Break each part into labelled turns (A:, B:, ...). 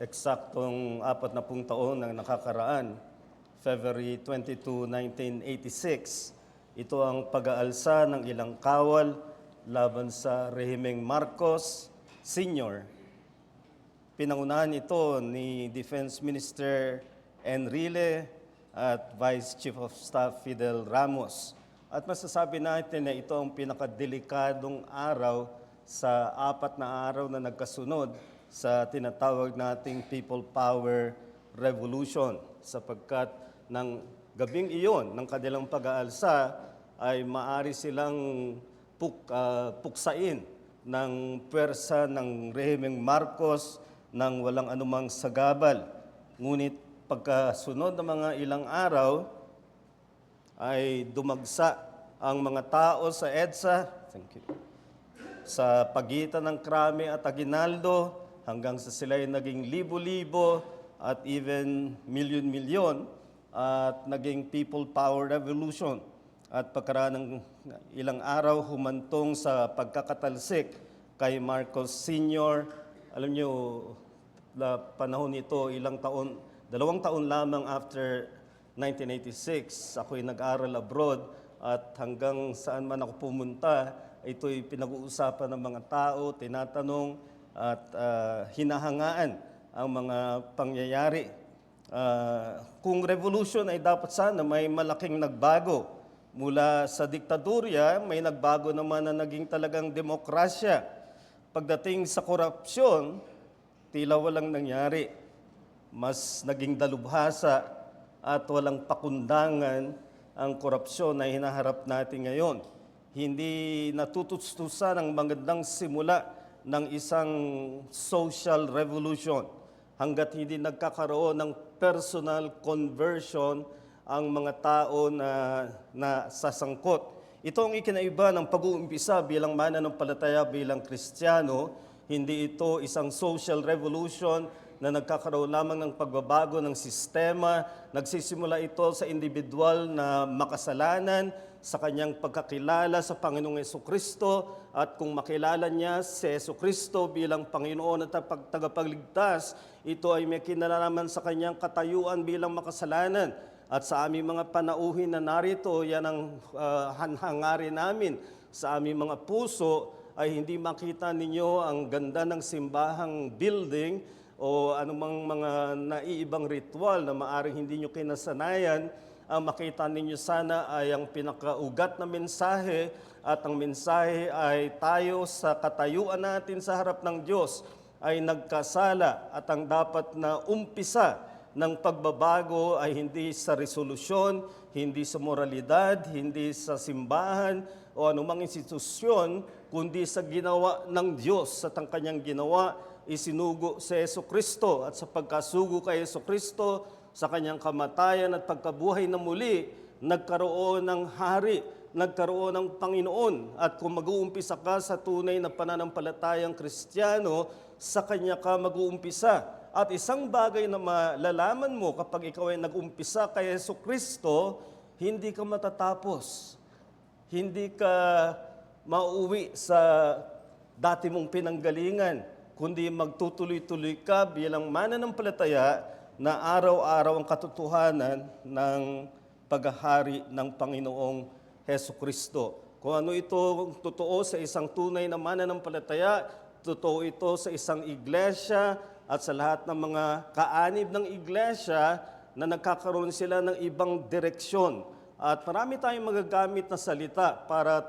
A: eksaktong 40 taon ang nakakaraan, February 22, 1986, ito ang pag-aalsa ng ilang kawal laban sa rehimeng Marcos Sr. Pinangunahan ito ni Defense Minister Enrile at Vice Chief of Staff Fidel Ramos. At masasabi natin na ito ang pinakadelikadong araw sa 4 na araw na nagkasunod sa tinatawag nating People Power Revolution, sapagkat ng gabing iyon ng kanilang pag-aalsa ay maari silang puksain ng puwersa ng rehimeng Marcos nang walang anumang sagabal. Ngunit pagkasunod ng mga ilang araw ay dumagsa ang mga tao sa EDSA, sa pagitan ng Krame at Aguinaldo, hanggang sa sila'y naging libo-libo at even milyon-milyon at naging People Power Revolution. At pagkaraan ng ilang araw, humantong sa pagkakatalsik kay Marcos Sr. Alam niyo, na panahon ito, 2 taon lamang after 1986, ako'y nag-aral abroad at hanggang saan man ako pumunta, ito'y pinag-uusapan ng mga tao, tinatanong at hinahangaan ang mga pangyayari. Kung revolution ay dapat sana may malaking nagbago. Mula sa diktadurya, may nagbago naman na naging talagang demokrasya. Pagdating sa korupsyon, tila walang nangyari. Mas naging dalubhasa at walang pakundangan ang korupsyon na hinaharap natin ngayon. Hindi natutustusan ang magandang simula ng isang social revolution hanggat hindi nagkakaroon ng personal conversion ang mga tao na sasangkot. Ito ang ikinaiba ng pag-uumpisa bilang mananampalataya, bilang Kristiyano. Hindi ito isang social revolution na nagkakaroon lamang ng pagbabago ng sistema. Nagsisimula ito sa individual na makasalanan, sa kanyang pagkakilala sa Panginoong Jesucristo, at kung makilala niya si Jesucristo bilang Panginoon at tagapagligtas, ito ay may kinalaman sa kanyang katayuan bilang makasalanan. At sa aming mga panauhin na narito, yan ang hangarin namin sa aming mga puso, ay hindi makita ninyo ang ganda ng simbahang building o anumang mga naiibang ritual na maaring hindi nyo kinasanayan. Ang makita ninyo sana ay ang pinakaugat na mensahe, at ang mensahe ay tayo sa katayuan natin sa harap ng Diyos ay nagkasala, at ang dapat na umpisa ng pagbabago ay hindi sa resolusyon, hindi sa moralidad, hindi sa simbahan o anumang institusyon, kundi sa ginawa ng Diyos. At ang kanyang ginawa, isinugo sa Jesucristo, at sa pagkasugo kay Jesucristo, sa kanyang kamatayan at pagkabuhay na muli, nagkaroon ng hari, nagkaroon ng Panginoon. At kung mag-uumpisa ka sa tunay na pananampalatayang Kristiyano, sa kanya ka mag-uumpisa. At isang bagay na malalaman mo kapag ikaw ay nag-umpisa kay Jesucristo, hindi ka matatapos. Hindi ka mauwi sa dati mong pinanggalingan, kundi magtutuloy-tuloy ka bilang mananampalataya na araw-araw ang katotohanan ng paghahari ng Panginoong Jesucristo. Kung ano ito totoo sa isang tunay na mananampalataya, totoo ito sa isang iglesia at sa lahat ng mga kaanib ng iglesia na nagkakaroon sila ng ibang direksyon. At marami tayong magagamit na salita para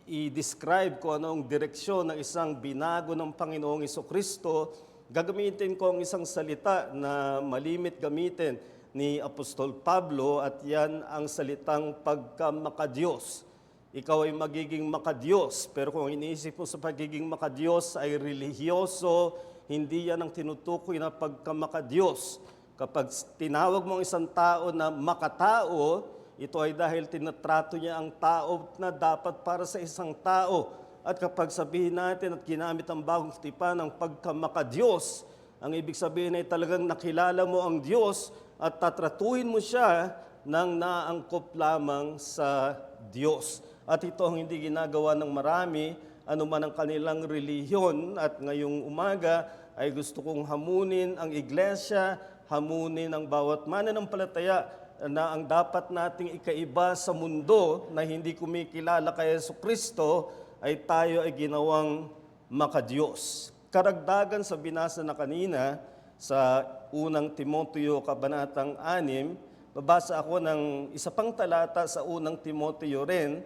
A: i-describe kung ano ang direksyon ng isang binago ng Panginoong Jesucristo. Gagamitin ko ang isang salita na malimit gamitin ni Apostol Pablo, at yan ang salitang pagkamakadiyos. Ikaw ay magiging makadiyos, pero kung iniisip mo sa pagiging makadiyos ay relihiyoso, hindi yan ang tinutukoy na pagkamakadiyos. Kapag tinawag mo ang isang tao na makatao, ito ay dahil tinatrato niya ang tao na dapat para sa isang tao. At kapag sabihin natin at ginamit ang bagong tipan ng pagkamakadiyos, ang ibig sabihin ay talagang nakilala mo ang Diyos at tatratuhin mo siya ng naangkop lamang sa Diyos. At ito ang hindi ginagawa ng marami, anuman ang kanilang relihiyon. At ngayong umaga ay gusto kong hamunin ang iglesia, hamunin ang bawat mananampalataya na ang dapat nating ikaiba sa mundo na hindi kumikilala kay Jesucristo ay tayo ay ginawang makadiyos. Karagdagan sa binasa na kanina sa unang Timoteo kabanatang 6, babasa ako ng isa pang talata sa unang Timoteo rin,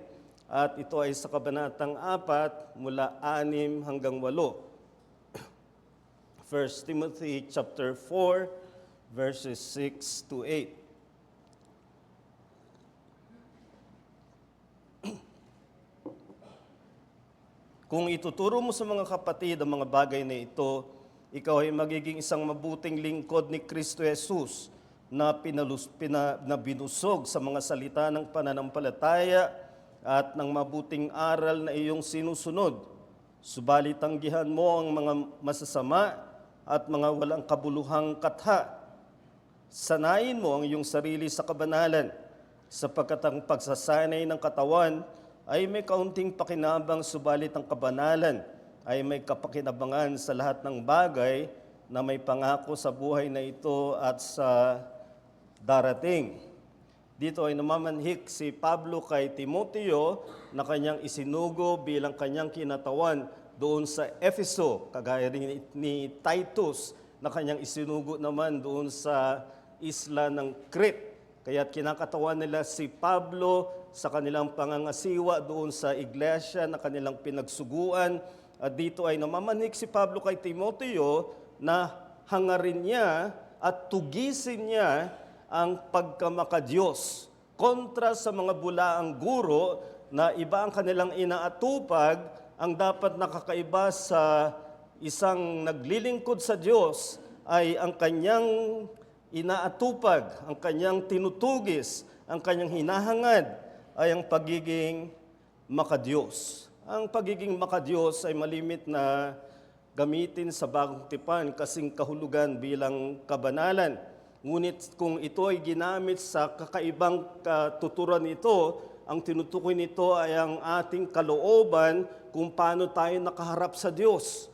A: at ito ay sa kabanatang 4 mula 6 hanggang 8. 1 Timothy chapter 4 verses 6 to 8. Kung ituturo mo sa mga kapatid ang mga bagay na ito, ikaw ay magiging isang mabuting lingkod ni Kristo Jesus na binusog sa mga salita ng pananampalataya at ng mabuting aral na iyong sinusunod. Subalit tanggihan mo ang mga masasama at mga walang kabuluhang katha. Sanayin mo ang iyong sarili sa kabanalan, sapagkat ang pagsasanay ng katawan ay may kaunting pakinabang, subalit ang kabanalan ay may kapakinabangan sa lahat ng bagay na may pangako sa buhay na ito at sa darating. Dito ay namamanhik si Pablo kay Timoteo na kanyang isinugo bilang kanyang kinatawan doon sa Efeso, kagaya rin ni Titus na kanyang isinugo naman doon sa isla ng Crete. Kaya kinakatawan nila si Pablo sa kanilang pangangasiwa doon sa iglesia na kanilang pinagsuguan. At dito ay namamanhik si Pablo kay Timoteo na hangarin niya at tugisin niya ang pagkamakadiyos kontra sa mga bulaang guro na iba ang kanilang inaatupag. Ang dapat nakakaiba sa isang naglilingkod sa Diyos ay ang kanyang inaatupag, ang kanyang tinutugis, ang kanyang hinahangad ay ang pagiging makadiyos. Ang pagiging makadiyos ay malimit na gamitin sa bagong tipan kasing kahulugan bilang kabanalan. Ngunit kung ito ay ginamit sa kakaibang katuturan nito, ang tinutukoy nito ay ang ating kalooban kung paano tayo nakaharap sa Diyos.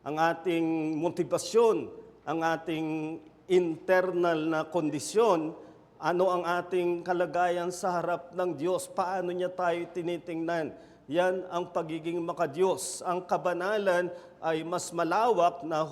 A: Ang ating motibasyon, ang ating internal na kondisyon, ano ang ating kalagayan sa harap ng Diyos, paano niya tayo tinitingnan. Yan ang pagiging makadiyos. Ang kabanalan ay mas malawak na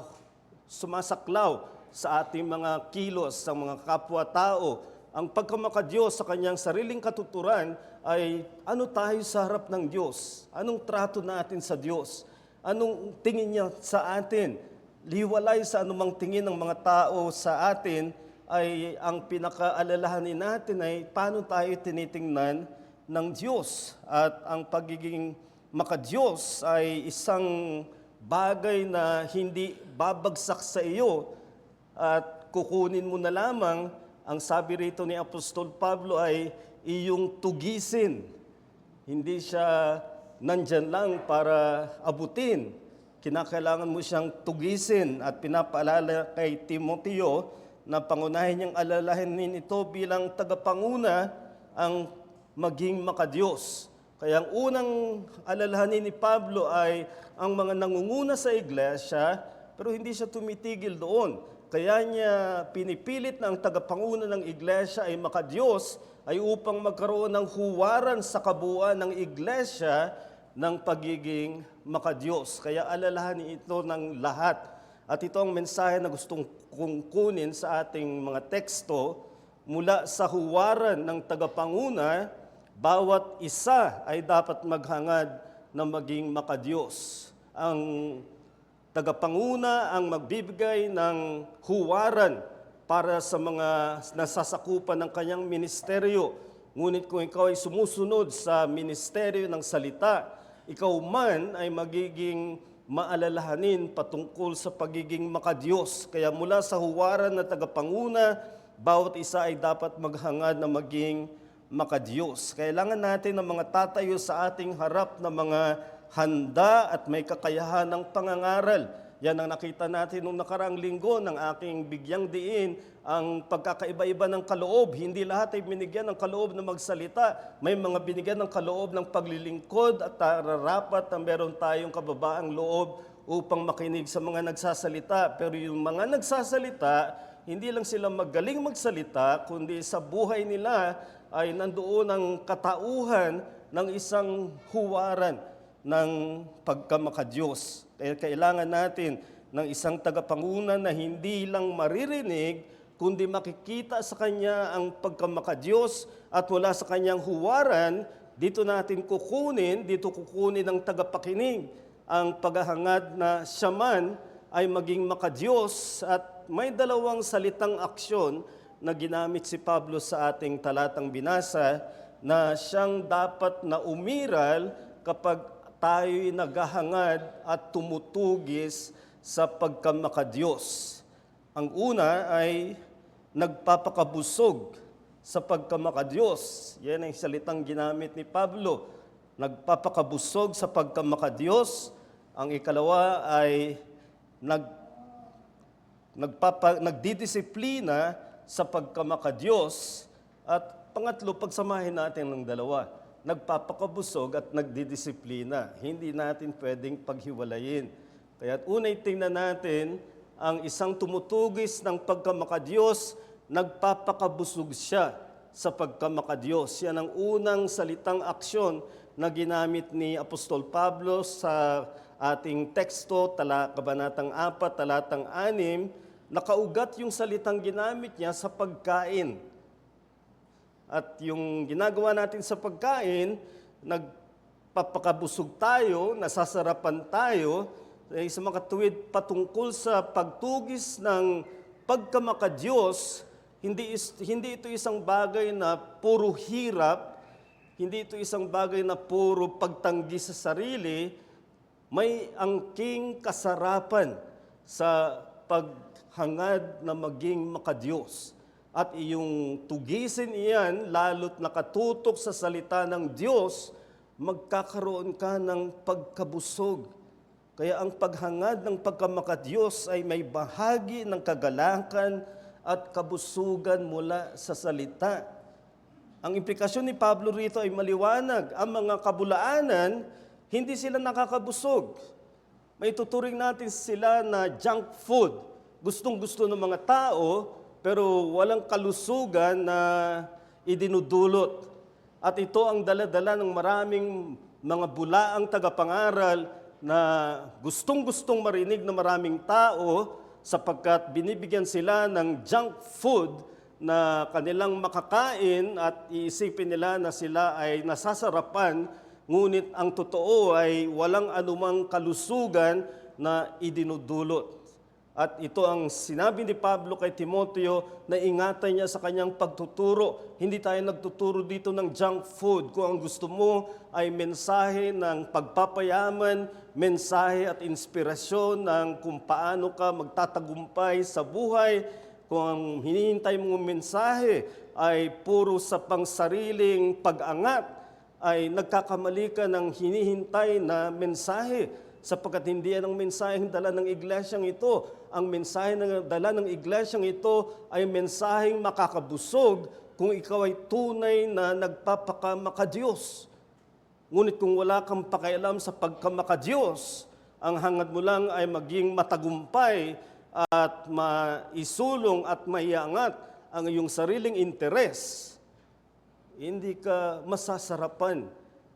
A: sumasaklaw sa ating mga kilos, sa mga kapwa-tao. Ang pagkamakadiyos sa kanyang sariling katuturan ay ano tayo sa harap ng Diyos? Anong trato natin sa Diyos? Anong tingin niya sa atin? Liwalay sa anumang tingin ng mga tao sa atin ay ang pinakaalalahanin natin ay paano tayo tinitingnan ng Diyos. At ang pagiging makadiyos ay isang bagay na hindi babagsak sa iyo at kukunin mo na lamang. Ang sabi rito ni Apostol Pablo ay iyong tugisin. Hindi siya nandyan lang para abutin. Kinakailangan mo siyang tugisin at pinapaalala kay Timoteo na pangunahin niyang alalahanin ito bilang tagapanguna ang maging makadiyos. Kaya ang unang alalahanin ni Pablo ay ang mga nangunguna sa iglesia, pero hindi siya tumitigil doon. Kaya niya pinipilit na ang tagapanguna ng iglesia ay makadiyos ay upang magkaroon ng huwaran sa kabuuan ng iglesia ng pagiging makadiyos. Kaya alalahanin ito ng lahat. At ito ang mensahe na gustong kong kunin sa ating mga teksto. Mula sa huwaran ng tagapanguna, bawat isa ay dapat maghangad na maging makadiyos. Ang tagapanguna ang magbibigay ng huwaran para sa mga nasasakupan ng kanyang ministeryo. Ngunit kung ikaw ay sumusunod sa ministeryo ng salita, ikaw man ay magiging maalalahanin patungkol sa pagiging makadiyos. Kaya mula sa huwaran na tagapanguna, bawat isa ay dapat maghangad na maging makadiyos. Kailangan natin ng mga tatayo sa ating harap na mga handa at may kakayahan ng pangangaral Yan ang nakita natin nung nakaraang linggo ng aking bigyang diin, ang pagkakaiba-iba ng kaloob. Hindi lahat ay binigyan ng kaloob na magsalita. May mga binigyan ng kaloob ng paglilingkod at nararapat na meron tayong kababaang loob upang makinig sa mga nagsasalita. Pero yung mga nagsasalita, hindi lang sila magaling magsalita, kundi sa buhay nila ay nandoon ang katauhan ng isang huwaran ng pagkamakadiyos. Kaya kailangan natin ng isang tagapanguna na hindi lang maririnig, kundi makikita sa kanya ang pagkamakadiyos at wala sa kanyang huwaran, dito kukunin ng tagapakinig ang paghahangad na siya man ay maging makadiyos. At may dalawang salitang aksyon na ginamit si Pablo sa ating talatang binasa na siyang dapat na umiral kapag tayo'y naghahangad at tumutugis sa pagkamakadiyos. Ang una ay nagpapakabusog sa pagkamakadiyos. Yan ang salitang ginamit ni Pablo. Nagpapakabusog sa pagkamakadiyos. Ang ikalawa ay nagdidisiplina sa pagkamakadiyos. At pangatlo, pagsamahin natin ng dalawa. Nagpapakabusog at nagdidisiplina. Hindi natin pwedeng paghiwalayin. Kaya unay tingnan natin ang isang tumutugis ng pagkamakadiyos, nagpapakabusog siya sa pagkamakadiyos. Yan ang unang salitang aksyon na ginamit ni Apostol Pablo sa ating teksto, Kabanatang 4, talatang 6, nakaugat yung salitang ginamit niya sa pagkain. At yung ginagawa natin sa pagkain, nagpapakabusog tayo, nasasarapan tayo, sa mga tuwid patungkol sa pagtugis ng pagkamakadiyos. Hindi ito isang bagay na puro hirap, hindi ito isang bagay na puro pagtanggi sa sarili. May angking kasarapan sa paghangad na maging makadiyos. At iyong tugisin iyan, lalo't nakatutok sa salita ng Diyos, magkakaroon ka ng pagkabusog. Kaya ang paghangad ng pagkamakadiyos ay may bahagi ng kagalakan at kabusugan mula sa salita. Ang implikasyon ni Pablo rito ay maliwanag. Ang mga kabulaanan, hindi sila nakakabusog. May tuturing natin sila na junk food. Gustong-gusto ng mga tao, pero walang kalusugan na idinudulot. At ito ang dala-dala ng maraming mga bulaang tagapangaral na gustong-gustong marinig ng maraming tao sapagkat binibigyan sila ng junk food na kanilang makakain at iisipin nila na sila ay nasasarapan, ngunit ang totoo ay walang anumang kalusugan na idinudulot. At ito ang sinabi ni Pablo kay Timoteo na ingatan niya sa kanyang pagtuturo. Hindi tayo nagtuturo dito ng junk food. Kung ang gusto mo ay mensahe ng pagpapayaman, mensahe at inspirasyon ng kung paano ka magtatagumpay sa buhay, kung ang hinihintay mong mensahe ay puro sa pangsariling pag-angat, ay nagkakamali ka ng hinihintay na mensahe. Sapagkat hindi yan ang mensaheng dala ng iglesyang ito. Ang mensahe na dala ng iglesyang ito ay mensaheng makakabusog kung ikaw ay tunay na nagpapakamakadiyos. Ngunit kung wala kang pakialam sa pagkamakadiyos, ang hangad mo lang ay maging matagumpay at maisulong at maiangat ang iyong sariling interes, hindi ka masasarapan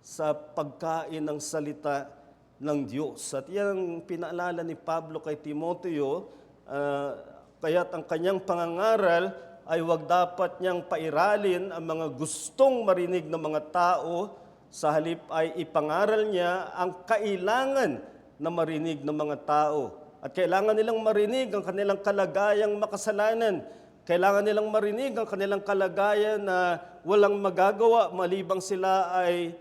A: sa pagkain ng salita ng Diyos. At yan ang pinaalala ni Pablo kay Timoteo, kaya't ang kanyang pangangaral ay wag dapat niyang pairalin ang mga gustong marinig ng mga tao, sa halip ay ipangaral niya ang kailangan na marinig ng mga tao. At kailangan nilang marinig ang kanilang kalagayang makasalanan. Kailangan nilang marinig ang kanilang kalagayan na walang magagawa malibang sila ay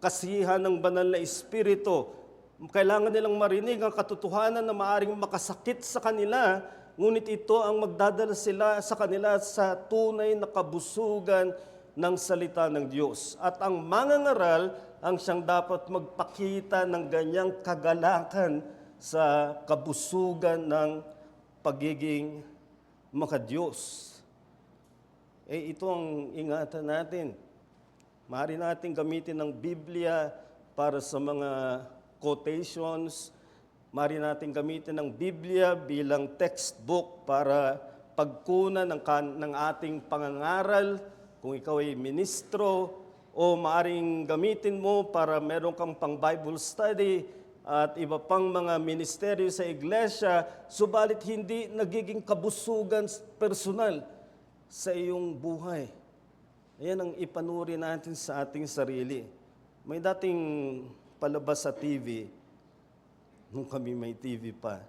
A: kasihan ng banal na Espiritu. Kailangan nilang marinig ang katotohanan na maaring makasakit sa kanila, ngunit ito ang magdadala sa kanila sa tunay na kabusugan ng salita ng Diyos. At ang mangangaral ang siyang dapat magpakita ng ganyang kagalakan sa kabusugan ng pagiging makadiyos. Ito ang ingatan natin. Maaari natin gamitin ng Biblia para sa mga quotations. Maaari natin gamitin ng Biblia bilang textbook para pagkunan ng ating pangangaral, kung ikaw ay ministro, o maaring gamitin mo para meron kang pang Bible study at iba pang mga ministeryo sa iglesia, subalit hindi nagiging kabusugan personal sa iyong buhay. Ayan ang ipanuri natin sa ating sarili. May dating palabas sa TV, nung kami may TV pa,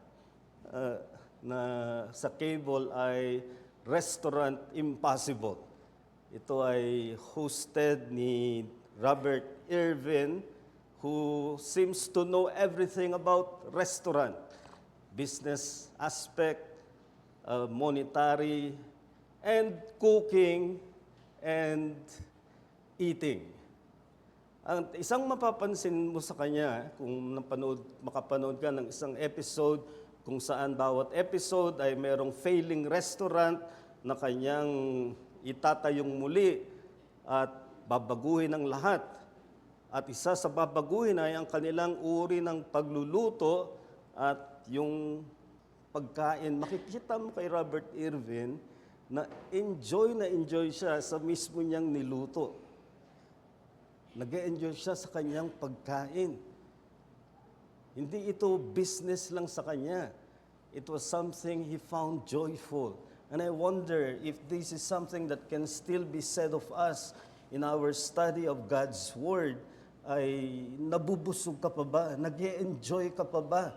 A: na sa cable ay Restaurant Impossible. Ito ay hosted ni Robert Irwin, who seems to know everything about restaurant, business aspect, monetary, and cooking, and eating. Ang isang mapapansin mo sa kanya, kung makapanood ka ng isang episode, kung saan bawat episode ay merong failing restaurant na kanyang itatayong muli at babaguhin ang lahat. At isa sa babaguhin ay ang kanilang uri ng pagluluto at yung pagkain. Makikita mo kay Robert Irwin na enjoy siya sa mismo niyang niluto. Nag-enjoy siya sa kanyang pagkain. Hindi ito business lang sa kanya. It was something he found joyful. And I wonder if this is something that can still be said of us in our study of God's Word. Ay nabubusog ka pa ba? Nag-e-enjoy ka pa ba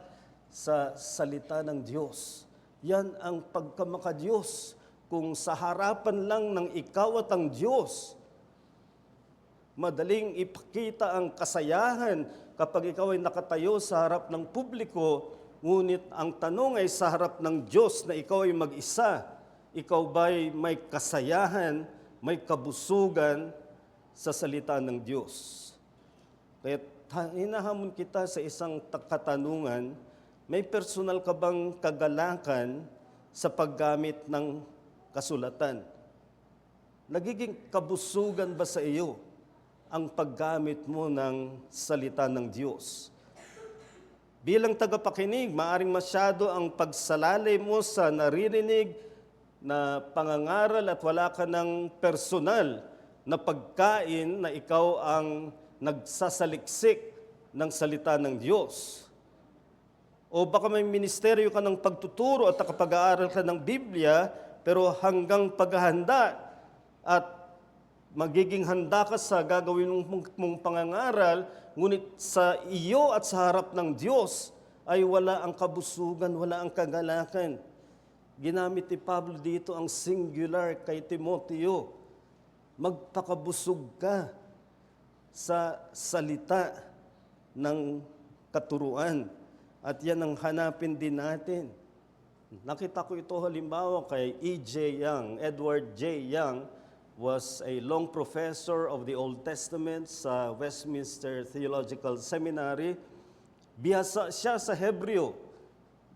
A: sa salita ng Diyos? Yan ang pagkamakadiyos. Kung sa harapan lang ng ikaw at ang Diyos, madaling ipakita ang kasayahan kapag ikaw ay nakatayo sa harap ng publiko, ngunit ang tanong ay sa harap ng Diyos na ikaw ay mag-isa. Ikaw ba'y may kasayahan, may kabusugan sa salita ng Diyos? Kaya hinahamon kita sa isang katanungan, may personal ka bang kagalakan sa paggamit ng kasulatan? Nagiging kabusugan ba sa iyo ang paggamit mo ng salita ng Diyos? Bilang tagapakinig, maaring masyado ang pagsalalay mo sa naririnig na pangangaral at wala ka ng personal na pagkain na ikaw ang nagsasaliksik ng salita ng Diyos. O baka may ministeryo ka ng pagtuturo at nakapag-aaral ka ng Biblia, pero hanggang paghahanda at magiging handa ka sa gagawin mong pangangaral, ngunit sa iyo at sa harap ng Diyos ay wala ang kabusugan, wala ang kagalakan. Ginamit ni Pablo dito ang singular kay Timoteo. Magpakabusog ka sa salita ng katuruan. At yan ang hanapin din natin. Nakita ko ito halimbawa kay E.J. Young. Edward J. Young was a long professor of the Old Testament sa Westminster Theological Seminary. Bihasa siya sa Hebreo,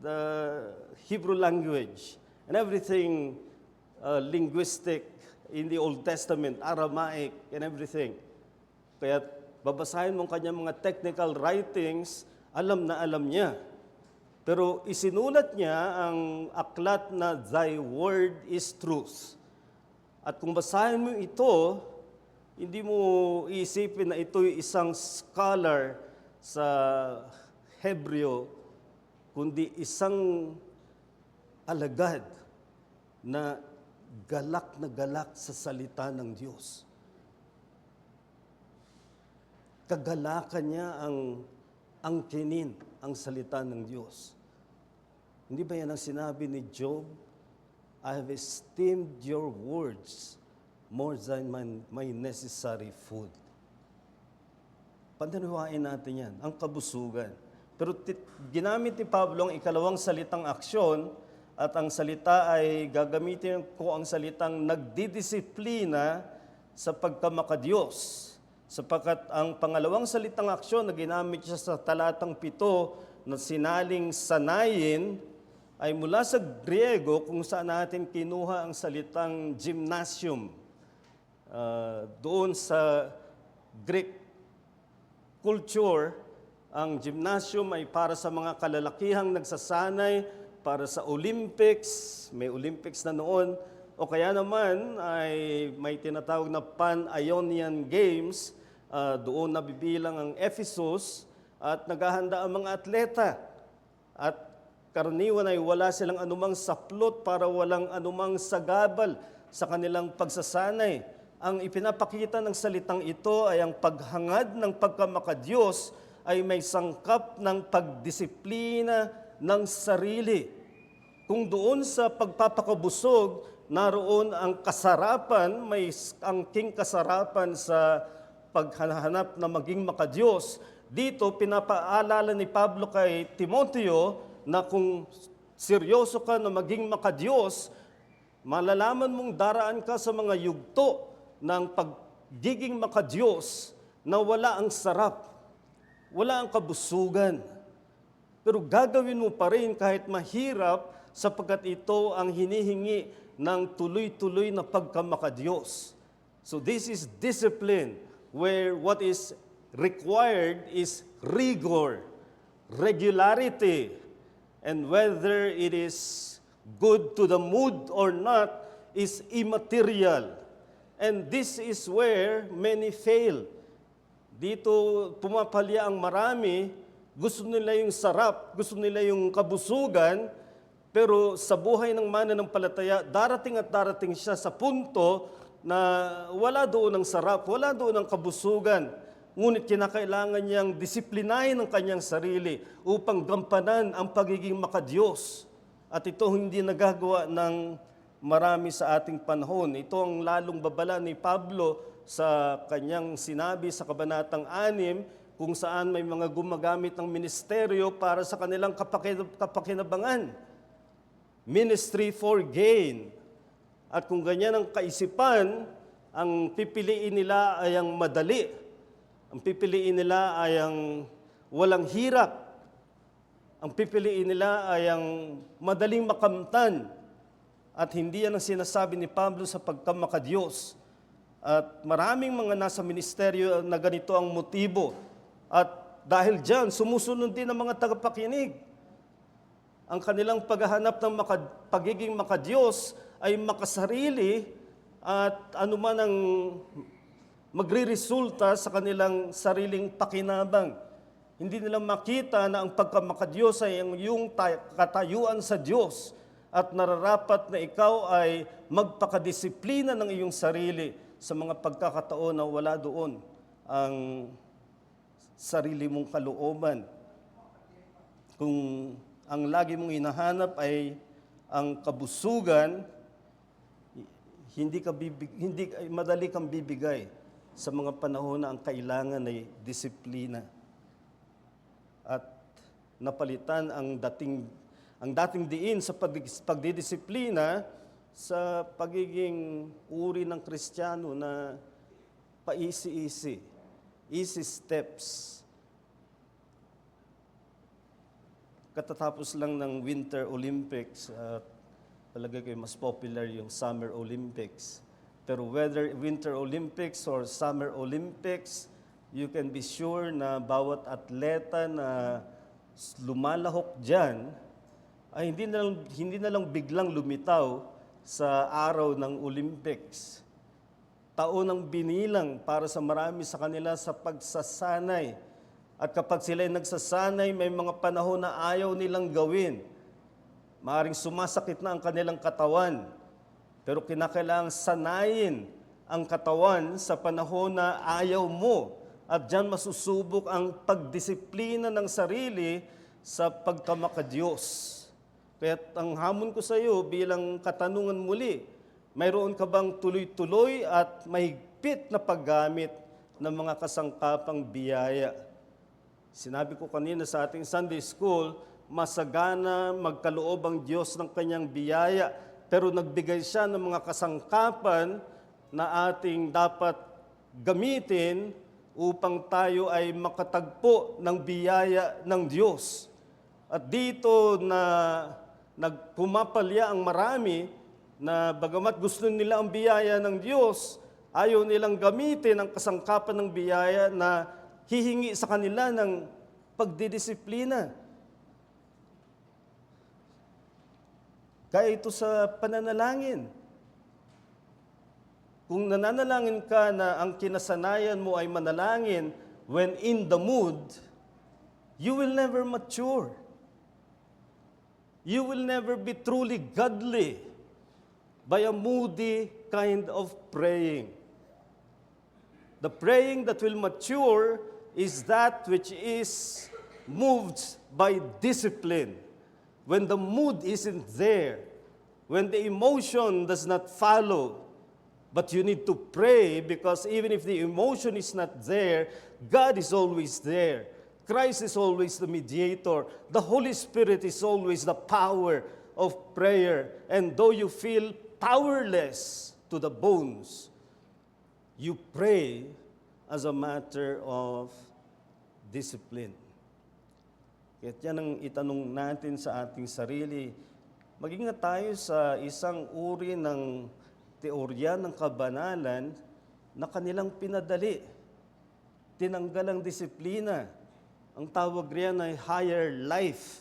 A: the Hebrew language, and everything linguistic in the Old Testament, Aramaic, and everything. Kaya babasahin mo kanyang mga technical writings, alam na alam niya. Pero isinulat niya ang aklat na Thy Word is Truth. At kung basahin mo ito, hindi mo iisipin na ito'y isang scholar sa Hebreo, kundi isang alagad na galak sa salita ng Diyos. Kagalakan niya ang angkinin ang salita ng Diyos. Hindi ba yan ang sinabi ni Job? I have esteemed your words more than my necessary food. Pantaniwain natin yan, ang kabusugan. Pero ginamit ni Pablo ang ikalawang salitang aksyon at ang salita ay gagamitin ko ang salitang nagdidisiplina sa pagkamakadiyos. Sapagkat ang pangalawang salitang aksyon na ginamit siya sa talatang 7, na sinaling sanayin ay mula sa Griego kung saan natin kinuha ang salitang gymnasium. Doon sa Greek culture, ang gymnasium ay para sa mga kalalakihang nagsasanay, para sa Olympics, may Olympics na noon, o kaya naman ay may tinatawag na Pan-Ionian Games, doon nabibilang ang Ephesus at naghahanda ang mga atleta. At karaniwan ay wala silang anumang saplot para walang anumang sagabal sa kanilang pagsasanay. Ang ipinapakita ng salitang ito ay ang paghangad ng pagkamakadiyos ay may sangkap ng pagdisiplina ng sarili. Kung doon sa pagpapakabusog, naroon ang kasarapan, may angking kasarapan sa paghahanap na maging makadiyos. Dito, pinapaalala ni Pablo kay Timoteo na kung seryoso ka na maging makadiyos, malalaman mong daraan ka sa mga yugto ng pagiging makadiyos na wala ang sarap, wala ang kabusugan. Pero gagawin mo pa rin kahit mahirap sapagkat ito ang hinihingi ng tuloy-tuloy na pagkamakadiyos. So this is discipline where what is required is rigor, regularity, and whether it is good to the mood or not is immaterial. And this is where many fail. Dito pumapalya ang marami, gusto nila yung sarap, gusto nila yung kabusugan, pero sa buhay ng mananampalataya, darating at darating siya sa punto na wala doon ang sarap, wala doon ang kabusugan. Ngunit kinakailangan niyang disiplinahin ang kanyang sarili upang gampanan ang pagiging makadiyos. At ito hindi nagagawa ng marami sa ating panahon. Ito ang lalong babala ni Pablo sa kanyang sinabi sa Kabanatang 6, kung saan may mga gumagamit ng ministeryo para sa kanilang kapakinabangan. Ministry for gain. At kung ganyan ang kaisipan, ang pipiliin nila ay ang madali. Ang pipiliin nila ay ang walang hirap. Ang pipiliin nila ay ang madaling makamtan. At hindi yan ang sinasabi ni Pablo sa pagkamakadiyos. At maraming mga nasa ministeryo na ganito ang motibo. At dahil dyan, sumusunod din ang mga tagapakinig. Ang kanilang paghahanap ng pagiging makadiyos ay makasarili at anuman ang magriresulta sa kanilang sariling pakinabang. Hindi nila makita na ang pagkamakadiyos ay ang iyong katayuan sa Diyos at nararapat na ikaw ay magpakadisiplina ng iyong sarili sa mga pagkakataon na wala doon ang sarili mong kalooban. Kung ang lagi mong hinahanap ay ang kabusugan, madali kang bibigay sa mga panahon na ang kailangan ay disiplina. At napalitan ang dating diin sa pagdidisiplina sa pagiging uri ng Kristiyano na paisi-isi, easy steps. Katatapos lang ng Winter Olympics, palagay ko mas popular yung Summer Olympics. Pero whether Winter Olympics or Summer Olympics, you can be sure na bawat atleta na lumalahok dyan ay hindi na lang biglang lumitaw sa araw ng Olympics. Taon ang binilang para sa marami sa kanila sa pagsasanay. At kapag sila ay nagsasanay, may mga panahon na ayaw nilang gawin. Maaring sumasakit na ang kanilang katawan. Pero kinakailangang sanayin ang katawan sa panahon na ayaw mo. At diyan masusubok ang pagdisiplina ng sarili sa pagkamakadiyos. Kaya ang hamon ko sa iyo bilang katanungan muli, mayroon ka bang tuloy-tuloy at mahigpit na paggamit ng mga kasangkapang biyaya? Sinabi ko kanina sa ating Sunday School, masagana magkaloob ang Diyos ng kanyang biyaya, pero nagbigay siya ng mga kasangkapan na ating dapat gamitin upang tayo ay makatagpo ng biyaya ng Diyos. At dito na nagpumapalya ang marami na bagamat gusto nila ang biyaya ng Diyos, ayaw nilang gamitin ang kasangkapan ng biyaya na hihingi sa kanila ng pagdidisiplina. Kaya ito sa pananalangin. Kung nananalangin ka na ang kinasanayan mo ay manalangin when in the mood, you will never mature. You will never be truly godly by a moody kind of praying. The praying that will mature is that which is moved by discipline. When the mood isn't there, when the emotion does not follow, but you need to pray because even if the emotion is not there, God is always there. Christ is always the mediator. The Holy Spirit is always the power of prayer. And though you feel powerless to the bones, you pray as a matter of discipline. Kaya yan ang itanong natin sa ating sarili. Mag-ingat tayo sa isang uri ng teorya ng kabanalan na kanilang pinadali. Tinanggal ang disiplina. Ang tawag riyan ay higher life,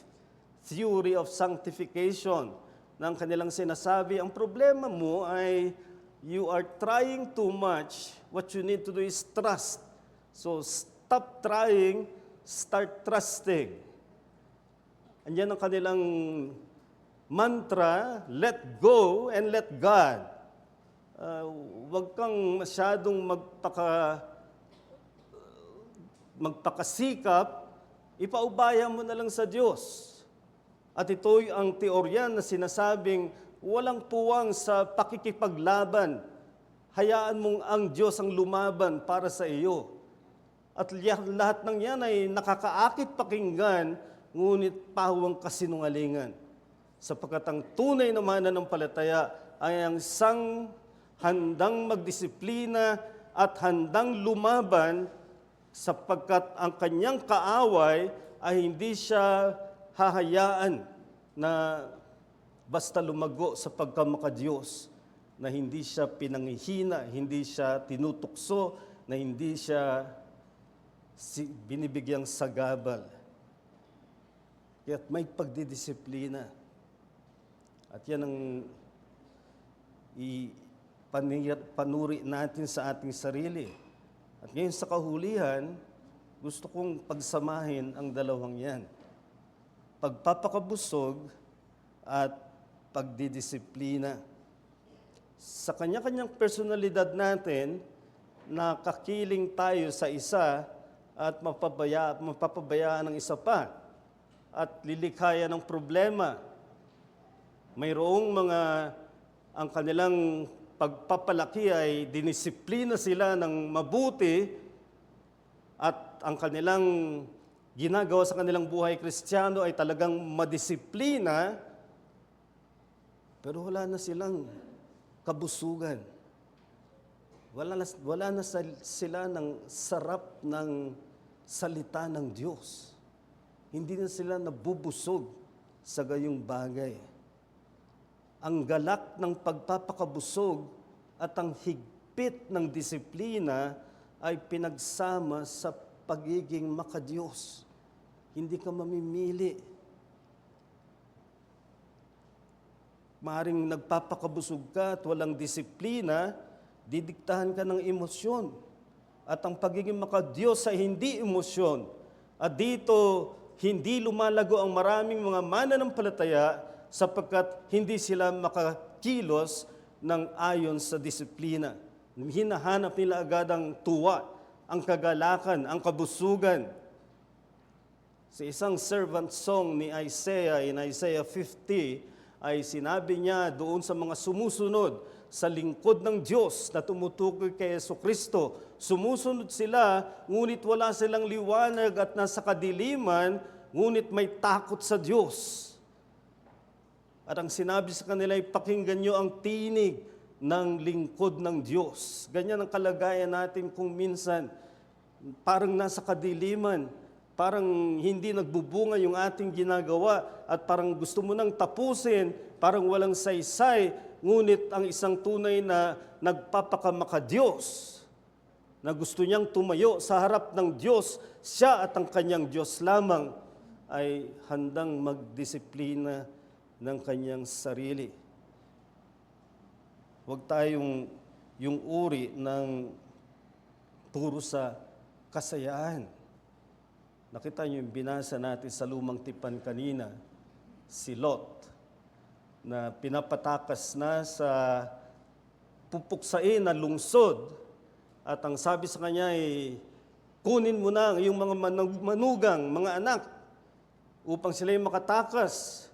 A: theory of sanctification, na ang kanilang sinasabi, ang problema mo ay you are trying too much, what you need to do is trust. So stop trying, start trusting. Andiyan ang kanilang mantra, let go and let God. Huwag kang masyadong magpakasikap, ipaubaya mo na lang sa Diyos. At ito'y ang teorya na sinasabing walang puwang sa pakikipaglaban. Hayaan mong ang Diyos ang lumaban para sa iyo. At lahat ng yan ay nakakaakit pakinggan, ngunit pawang kasinungalingan. Sapagkat ang tunay na mananampalataya ay ang isang handang magdisiplina at handang lumaban sapagkat ang kanyang kaaway ay hindi siya hahayaan na basta lumago sa pagkamakadiyos, na hindi siya pinanghihina, hindi siya tinutukso, na hindi siya binibigyang sagabal. Kaya't may pagdidisiplina. At yan ang panuri natin sa ating sarili. At ngayon sa kahulihan, gusto kong pagsamahin ang dalawang yan. Pagpapakabusog at pagdidisiplina. Sa kanya-kanyang personalidad natin, nakakiling tayo sa isa at mapapabayaan ng isa pa at lilikhayan ng problema. Mayroong mga ang kanilang pagpapalaki ay dinisiplina sila ng mabuti at ang kanilang ginagawa sa kanilang buhay Kristiyano ay talagang madisiplina, pero wala na silang kabusugan. Wala na sila ng sarap ng salita ng Diyos. Hindi na sila nabubusog sa gayong bagay. Ang galak ng pagpapakabusog at ang higpit ng disiplina ay pinagsama sa pagiging makadiyos. Hindi ka mamimili. Maaring nagpapakabusog ka at walang disiplina, didiktahan ka ng emosyon. At ang pagiging makadiyos ay hindi emosyon. At dito, hindi lumalago ang maraming mga mananampalataya sapagkat hindi sila makakilos ng ayon sa disiplina. Hinahanap nila agad ang tuwa, ang kagalakan, ang kabusugan. Sa isang servant song ni Isaiah in Isaiah 50, ay sinabi niya doon sa mga sumusunod sa lingkod ng Diyos na tumutukoy kay Jesucristo. Sumusunod sila, ngunit wala silang liwanag at nasa kadiliman, ngunit may takot sa Diyos. At ang sinabi sa kanila ay pakinggan nyo ang tinig ng lingkod ng Diyos. Ganyan ang kalagayan natin kung minsan parang nasa kadiliman. parang hindi nagbubunga yung ating ginagawa at parang gusto mo nang tapusin, parang walang saysay, ngunit ang isang tunay na nagpapakamaka-Diyos, na gusto niyang tumayo sa harap ng Diyos, siya at ang kanyang Diyos lamang, ay handang magdisiplina ng kanyang sarili. Huwag tayong yung uri ng puro sa kasayaan. Nakita niyo yung binasa natin sa lumang tipan kanina, si Lot, na pinapatakas na sa pupuksain na lungsod. At ang sabi sa kanya ay, kunin mo na yung mga manugang, mga anak, upang sila'y makatakas.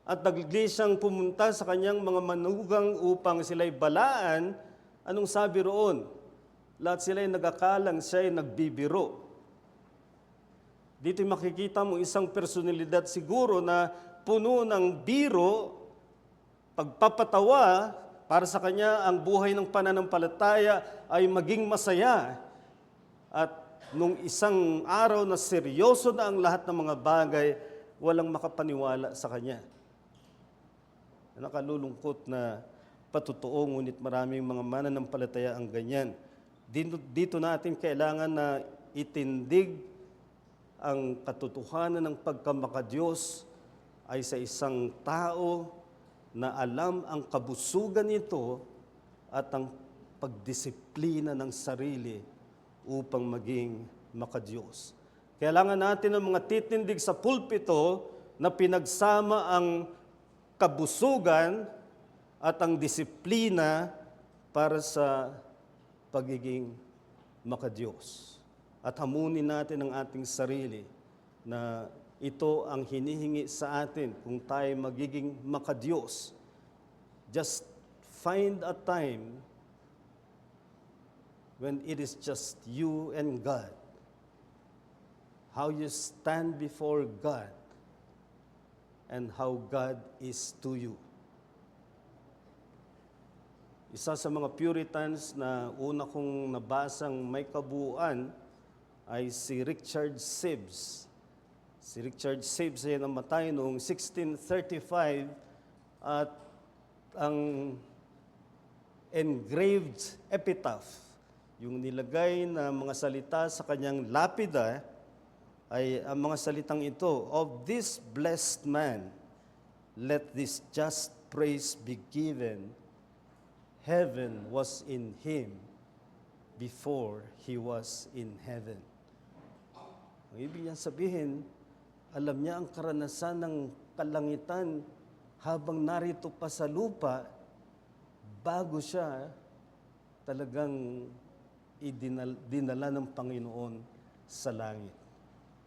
A: At nagli siyang pumunta sa kanyang mga manugang upang sila'y balaan. Anong sabi roon? Lahat sila'y nagakalang siya'y nagbibiro. Dito makikita mo isang personalidad siguro na puno ng biro, pagpapatawa, para sa kanya ang buhay ng pananampalataya ay maging masaya. At nung isang araw na seryoso na ang lahat ng mga bagay, walang makapaniwala sa kanya. Nakalulungkot na patotoo, ngunit maraming mga mananampalataya ang ganyan. Dito natin kailangan na itindig ang katotohanan ng pagkamakadiyos ay sa isang tao na alam ang kabusugan nito at ang pagdisiplina ng sarili upang maging makadiyos. Kailangan natin ng mga titindig sa pulpito na pinagsama ang kabusugan at ang disiplina para sa pagiging makadiyos. At hamunin natin ang ating sarili na ito ang hinihingi sa atin kung tayo magiging makadiyos. Just find a time when it is just you and God. How you stand before God and how God is to you. Isa sa mga Puritans na una kong nabasang may kabuuan ay si Richard Sibbes. Si Richard Sibbes ay namatay noong 1635 at ang engraved epitaph, yung nilagay na mga salita sa kanyang lapida, ay ang mga salitang ito, "Of this blessed man, let this just praise be given. Heaven was in him before he was in heaven." Ang ibig niyang sabihin, alam niya ang karanasan ng kalangitan habang narito pa sa lupa bago siya talagang dinala ng Panginoon sa langit.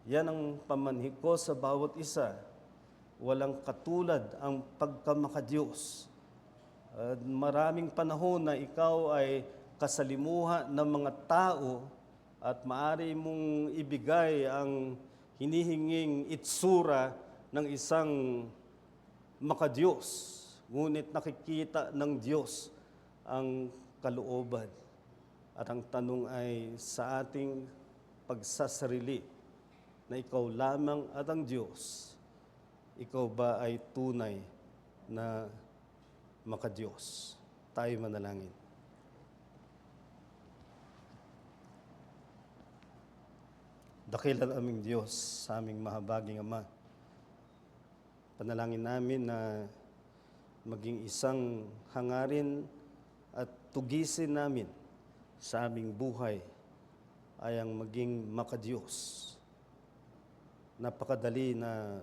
A: Yan ang pamanhik ko sa bawat isa. Walang katulad ang pagkamakadiyos. Maraming panahon na ikaw ay kasalimuha ng mga tao at maaari mong ibigay ang hinihinging itsura ng isang makadiyos. Ngunit nakikita ng Diyos ang kalooban. At ang tanong ay sa ating pagsasarili na ikaw lamang at ang Diyos, ikaw ba ay tunay na makadiyos? Tayo manalangin. Dakilan aming Diyos, sa aming mahabaging Ama, panalangin namin na maging isang hangarin at tugisin namin sa aming buhay ay ang maging makadiyos. Napakadali na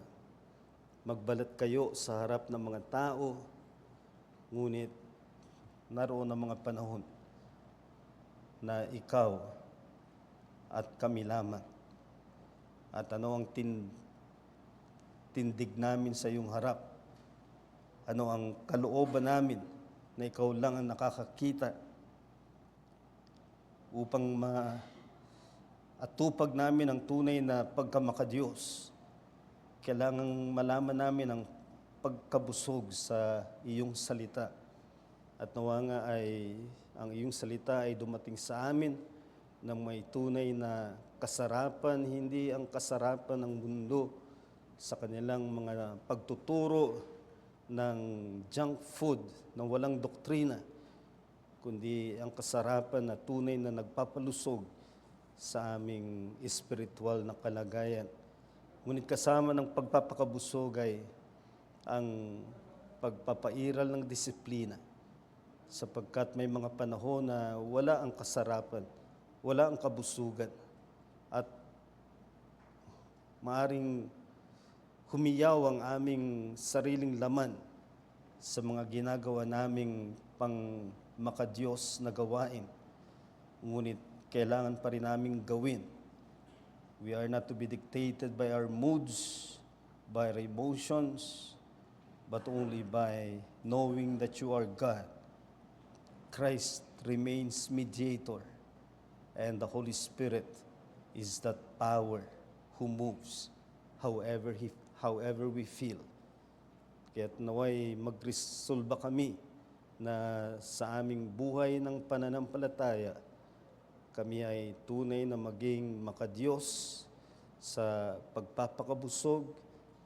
A: magbalat kayo sa harap ng mga tao, ngunit naroon ang mga panahon na ikaw at kami lamang. At ano ang tindig namin sa iyong harap? Ano ang kalooban namin na ikaw lang ang nakakakita upang atupag namin ang tunay na pagkamakadiyos? Kailangang malaman namin ang pagkabusog sa iyong salita. At nawa nga ay ang iyong salita ay dumating sa amin ng may tunay na kasarapan, hindi ang kasarapan ng mundo sa kanilang mga pagtuturo ng junk food na walang doktrina, kundi ang kasarapan na tunay na nagpapalusog sa aming espiritual na kalagayan. Ngunit kasama ng pagpapakabusog ay ang pagpapairal ng disiplina, sapagkat may mga panahon na wala ang kasarapan, wala ang kabusugan, at maaring humiyaw ang aming sariling laman sa mga ginagawa naming pang makadiyos na gawain. Ngunit kailangan pa rin naming gawin. We are not to be dictated by our moods, by our emotions, but only by knowing that you are God. Christ remains mediator, and the Holy Spirit is that power who moves however we feel. Kaya't naway magresolba kami na sa aming buhay ng pananampalataya, kami ay tunay na maging makadiyos sa pagpapakabusog,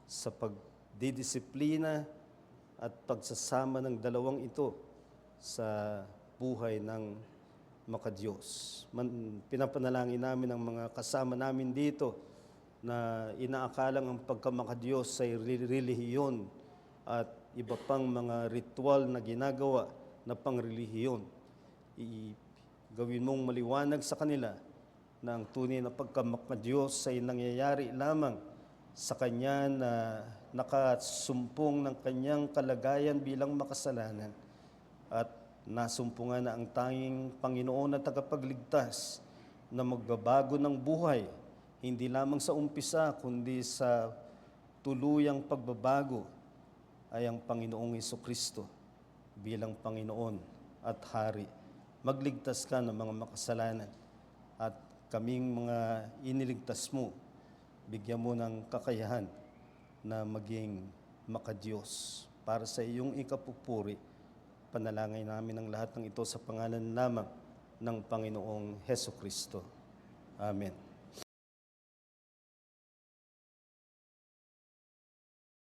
A: sa pagdidisiplina at pagsasama ng dalawang ito sa buhay ng makadiyos. Pinapanalangin namin ang mga kasama namin dito na inaakalang ang pagkamakadiyos ay relihiyon at iba pang mga ritual na ginagawa na pangrelihiyon. Gawin mong maliwanag sa kanila na ang tunay na pagkamakadiyos ay nangyayari lamang sa Kanya na nakasumpong ng Kanyang kalagayan bilang makasalanan at nasumpungan na ang tanging Panginoon at tagapagligtas na magbabago ng buhay, hindi lamang sa umpisa, kundi sa tuluyang pagbabago ay ang Panginoong Hesukristo bilang Panginoon at Hari. Magligtas ka ng mga makasalanan at kaming mga iniligtas mo, bigyan mo ng kakayahan na maging makadiyos para sa iyong ikapupuri. Panalangin namin ang lahat ng ito sa pangalan lamang ng Panginoong Hesukristo. Amen.